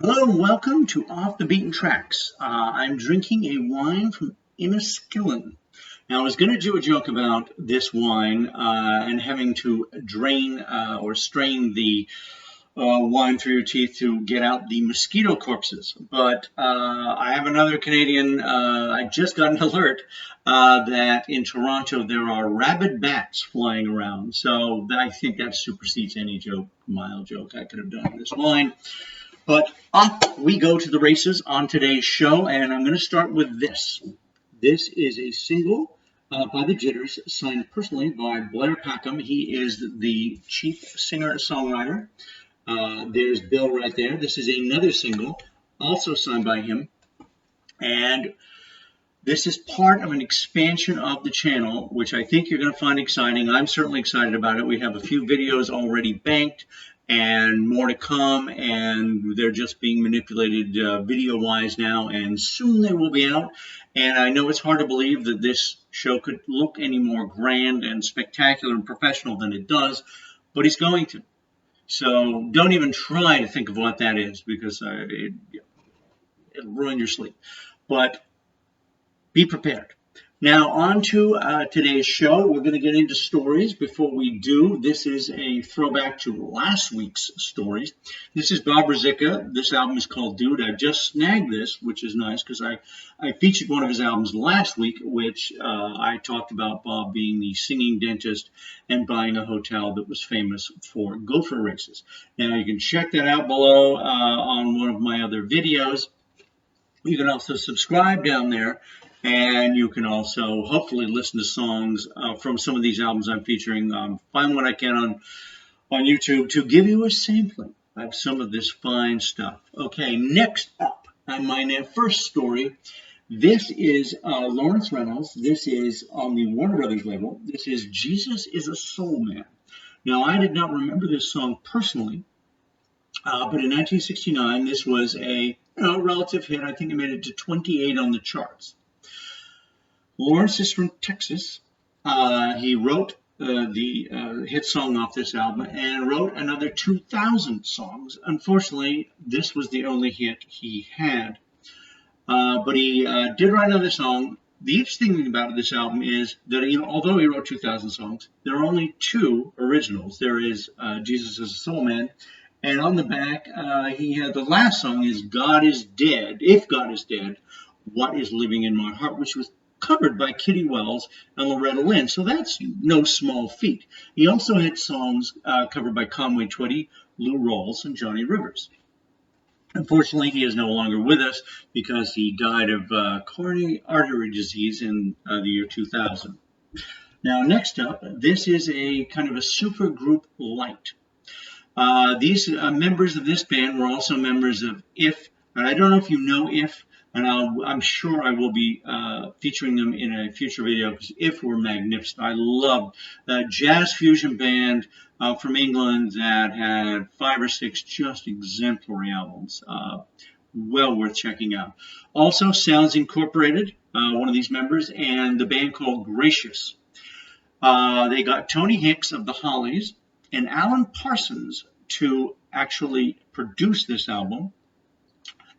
Hello and welcome to Off the Beaten Tracks. I'm drinking a wine from Inniskillen. Now, I was going to do a joke about this wine and having to drain or strain the wine through your teeth to get out the mosquito corpses. But I have another Canadian, I just got an alert that in Toronto there are rabid bats flying around. So I think that supersedes any joke, mild joke I could have done with this wine. But off we go to the races on today's show, and I'm going to start with this. This is a single by the Jitters, signed personally by Blair Packham. He is the chief singer-songwriter. There's Bill right there. This is another single, also signed by him. And this is part of an expansion of the channel, which I think you're going to find exciting. I'm certainly excited about it. We have a few videos already banked and more to come, and they're just being manipulated video-wise now, and soon they will be out. And I know it's hard to believe that this show could look any more grand and spectacular and professional than it does, but it's going to. So don't even try to think of what that is, because it'll ruin your sleep. But be prepared. Now, on to today's show. We're going to get into stories. Before we do, this is a throwback to last week's stories. This is Bob Ruzicka. This album is called Dude. I just snagged this, which is nice because I featured one of his albums last week, which I talked about Bob being the singing dentist and buying a hotel that was famous for gopher races. Now, you can check that out below on one of my other videos. You can also subscribe down there. And you can also hopefully listen to songs from some of these albums I'm featuring. Find what I can on YouTube to give you a sampling of some of this fine stuff. Okay, next up on my first story, this is Lawrence Reynolds. This is on the Warner Brothers label. This is Jesus is a Soul Man. Now, I did not remember this song personally, but in 1969, this was a relative hit. I think it made it to 28 on the charts. Lawrence is from Texas. He wrote the hit song off this album and wrote another 2,000 songs. Unfortunately, this was the only hit he had. But he did write another song. The interesting thing about this album is that although he wrote 2,000 songs, there are only two originals. There is Jesus is a Soul Man. And on the back, he had the last song is God is Dead. If God is Dead, What is Living in My Heart, which was covered by Kitty Wells and Loretta Lynn, so that's no small feat. He also had songs covered by Conway Twitty, Lou Rawls, and Johnny Rivers. Unfortunately, he is no longer with us because he died of coronary artery disease in the year 2000. Now, next up, this is a kind of a super group light. These members of this band were also members of If, and I don't know if you know If, and I'm sure I will be featuring them in a future video because If were magnificent. I loved a jazz fusion band from England that had 5 or 6 just exemplary albums. Well worth checking out. Also, Sounds Incorporated, one of these members, and the band called Gracious. They got Tony Hicks of the Hollies and Alan Parsons to actually produce this album.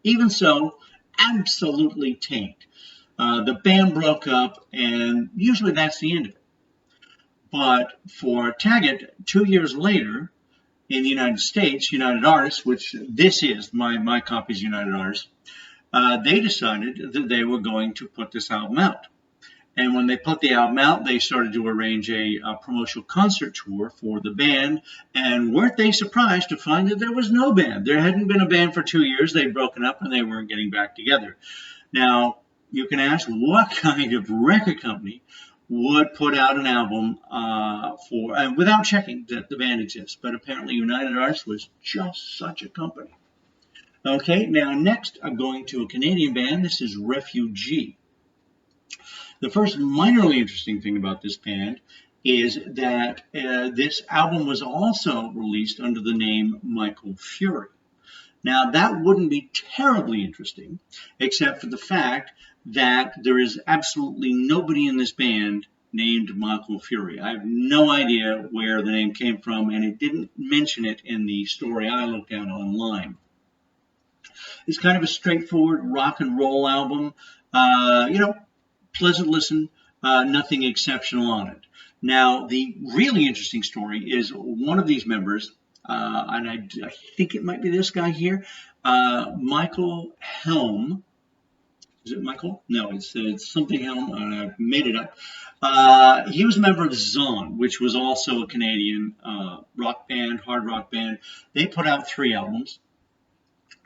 Even so, absolutely tanked. The band broke up, and usually that's the end of it. But for Taggett, 2 years later, in the United States, United Artists, which this is, my copy is United Artists, they decided that they were going to put this album out. And when they put the album out, they started to arrange a promotional concert tour for the band. And weren't they surprised to find that there was no band? There hadn't been a band for 2 years. They'd broken up and they weren't getting back together. Now, you can ask what kind of record company would put out an album without checking that the band exists. But apparently United Artists was just such a company. Okay, now next I'm going to a Canadian band. This is Refugee. The first minorly interesting thing about this band is that this album was also released under the name Michael Fury. Now, that wouldn't be terribly interesting, except for the fact that there is absolutely nobody in this band named Michael Fury. I have no idea where the name came from, and it didn't mention it in the story I looked at online. It's kind of a straightforward rock and roll album. Pleasant listen, nothing exceptional on it. Now, the really interesting story is one of these members, and I think it might be this guy here, Michael Helm. Is it Michael? No, it's something Helm. I made it up. He was a member of Zon, which was also a Canadian rock band, hard rock band. They put out 3 albums.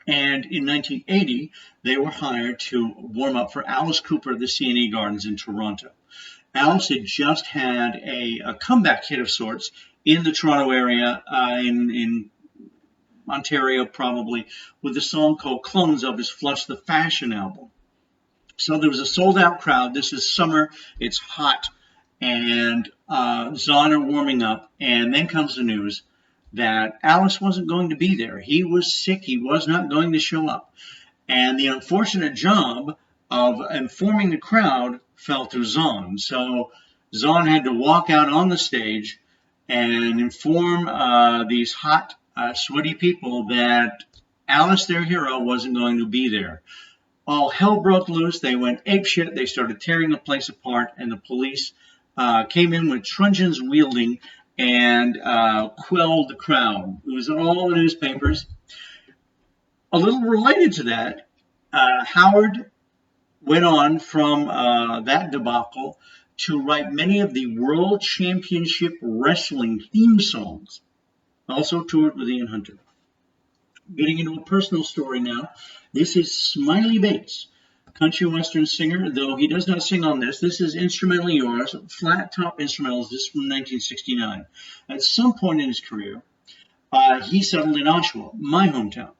And in 1980, they were hired to warm up for Alice Cooper at the CNE Gardens in Toronto. Alice had just had a comeback hit of sorts in the Toronto area, in Ontario probably, with a song called Clones of his Flush the Fashion album. So there was a sold-out crowd. This is summer. It's hot. And Zon are warming up. And then comes the news that Alice wasn't going to be there. He was sick. He was not going to show up. And the unfortunate job of informing the crowd fell to Zon. So Zon had to walk out on the stage and inform these hot, sweaty people that Alice, their hero, wasn't going to be there. All hell broke loose. They went apeshit. They started tearing the place apart, and the police came in with truncheons wielding and quelled the crowd. It was all in the newspapers. A little related to that, Howard went on from that debacle to write many of the World Championship Wrestling theme songs. Also toured with Ian Hunter. Getting into a personal story now. This is Smiley Bates, country western singer, though he does not sing on this. This is Instrumental Yours, flat top instrumentals. This is from 1969. At some point in his career, he settled in Oshawa, my hometown.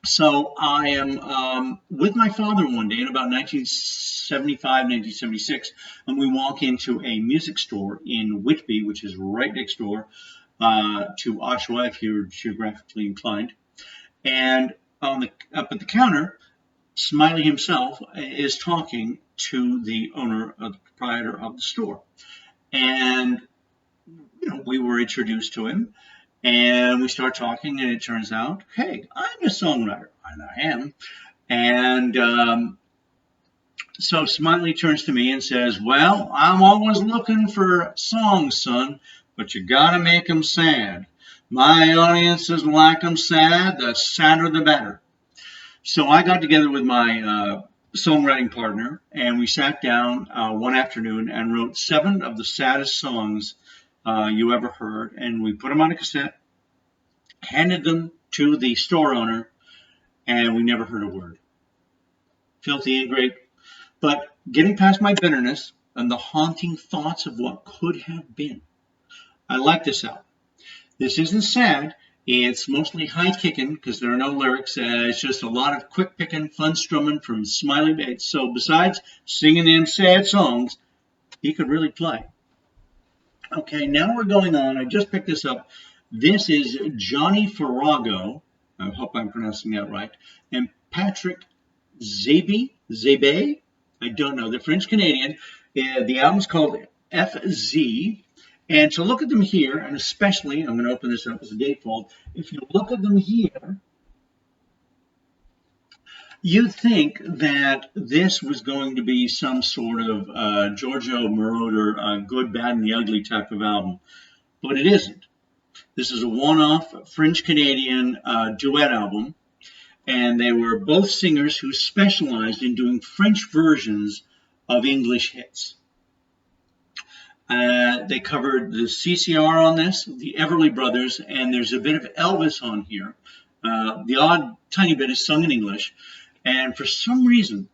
So I am with my father one day in about 1975, 1976, and we walk into a music store in Whitby, which is right next door to Oshawa, if you're geographically inclined. And up at the counter, Smiley himself is talking to the owner, the proprietor of the store. And, we were introduced to him. And we start talking, and it turns out, hey, I'm a songwriter. And I am. And so Smiley turns to me and says, well, I'm always looking for songs, son, but you got to make them sad. My audiences like them sad. The sadder, the better. So I got together with my songwriting partner, and we sat down one afternoon and wrote 7 of the saddest songs you ever heard, and we put them on a cassette, handed them to the store owner, and we never heard a word. Filthy ingrate. But getting past my bitterness and the haunting thoughts of what could have been, I like this album. This isn't sad. It's mostly high kicking because there are no lyrics. It's just a lot of quick picking, fun strumming from Smiley Bates. So besides singing them sad songs, he could really play. Okay, now we're going on. I just picked this up. This is Johnny Farago. I hope I'm pronouncing that right. And Patrick Zabe. I don't know. They're French Canadian. The album's called FZ. And to look at them here, and especially, I'm going to open this up as a gatefold. If you look at them here, you'd think that this was going to be some sort of Giorgio Moroder, good, bad, and the ugly type of album. But it isn't. This is a one-off French-Canadian duet album. And they were both singers who specialized in doing French versions of English hits. They covered the CCR on this, the Everly Brothers, and there's a bit of Elvis on here. The odd tiny bit is sung in English. And for some reason,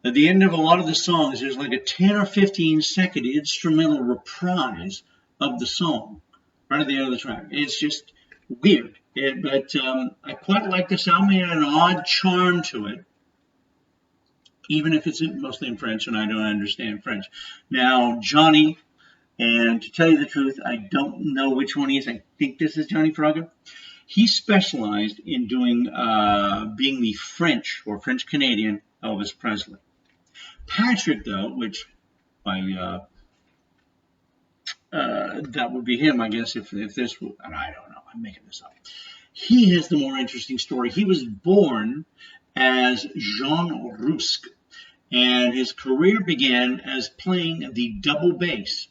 at the end of a lot of the songs, there's like a 10 or 15 second instrumental reprise of the song right at the end of the track. It's just weird. But I quite like this album. It had an odd charm to it, even if it's mostly in French and I don't understand French. Now, Johnny, and to tell you the truth, I don't know which one he is. I think this is Johnny Farago. He specialized in doing, being the French or French Canadian Elvis Presley. Patrick, though, which that would be him, I guess, if this, and I don't know, I'm making this up. He has the more interesting story. He was born as Jean Ruzicka, and his career began as playing the double bass.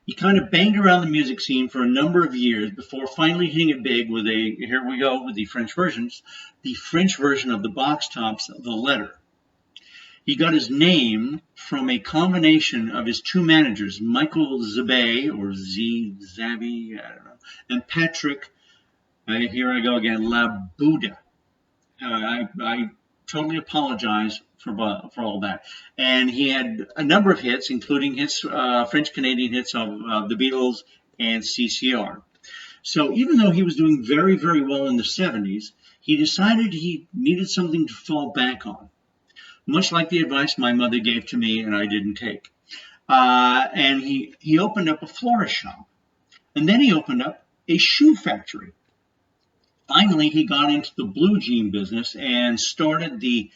He kind of banged around the music scene for a number of years before finally hitting it big with here we go with the French versions, the French version of the Box Tops, The Letter. He got his name from a combination of his two managers, Michael Zabe, or Zabe, I don't know, and Patrick, here I go again, La Buda. I totally apologize for all that. And he had a number of hits, including his French-Canadian hits of the Beatles and CCR. So even though he was doing very, very well in the 70s, he decided he needed something to fall back on, much like the advice my mother gave to me and I didn't take. And he opened up a florist shop. And then he opened up a shoe factory. Finally, he got into the blue jean business and started the,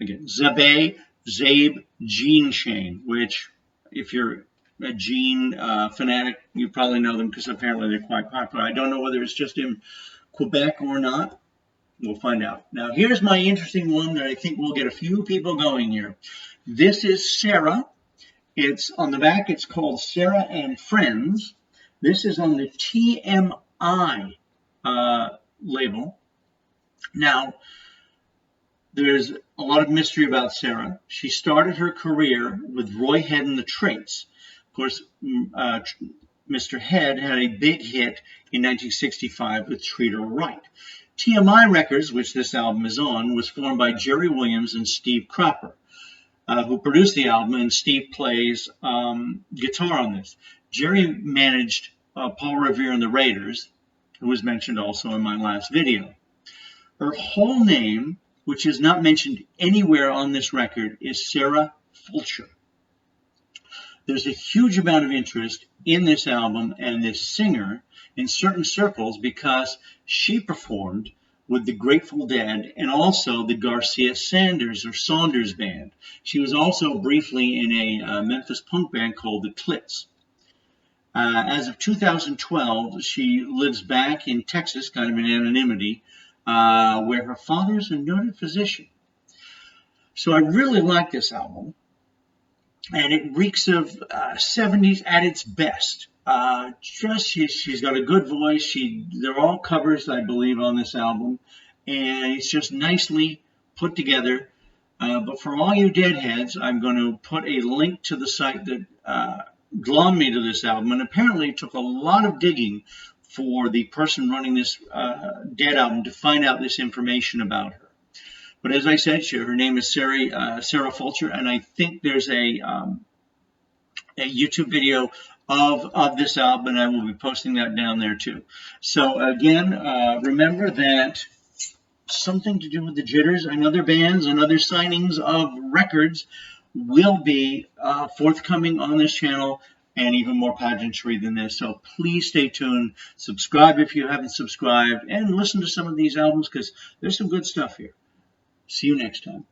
again, Zabe jean chain, which, if you're a jean fanatic, you probably know them because apparently they're quite popular. I don't know whether it's just in Quebec or not. We'll find out. Now, here's my interesting one that I think will get a few people going here. This is Sarah. It's on the back. It's called Sarah and Friends. This is on the TMI label. Now, there's a lot of mystery about Sarah. She started her career with Roy Head and the Traits. Of course, Mr. Head had a big hit in 1965 with Treat Her Right. TMI Records, which this album is on, was formed by Jerry Williams and Steve Cropper, who produced the album, and Steve plays guitar on this. Jerry managed Paul Revere and the Raiders, who was mentioned also in my last video. Her whole name, which is not mentioned anywhere on this record, is Sarah Fulcher. There's a huge amount of interest in this album and this singer in certain circles because she performed with the Grateful Dead and also the Garcia Saunders band. She was also briefly in a Memphis punk band called the Clits. As of 2012, she lives back in Texas, kind of in anonymity, where her father is a noted physician. So I really like this album, and it reeks of 70s at its best. She's got a good voice. They're all covers, I believe, on this album, and it's just nicely put together. But for all you Deadheads, I'm going to put a link to the site that glommed me to this album, and apparently it took a lot of digging for the person running this Dead album to find out this information about her. But as I said, her name is Sarah Fulcher, and I think there's a YouTube video of this album, and I will be posting that down there too. So again, remember that something to do with the Jitters and other bands and other signings of records will be forthcoming on this channel, and even more pageantry than this. So please stay tuned, subscribe if you haven't subscribed, and listen to some of these albums because there's some good stuff here. See you next time.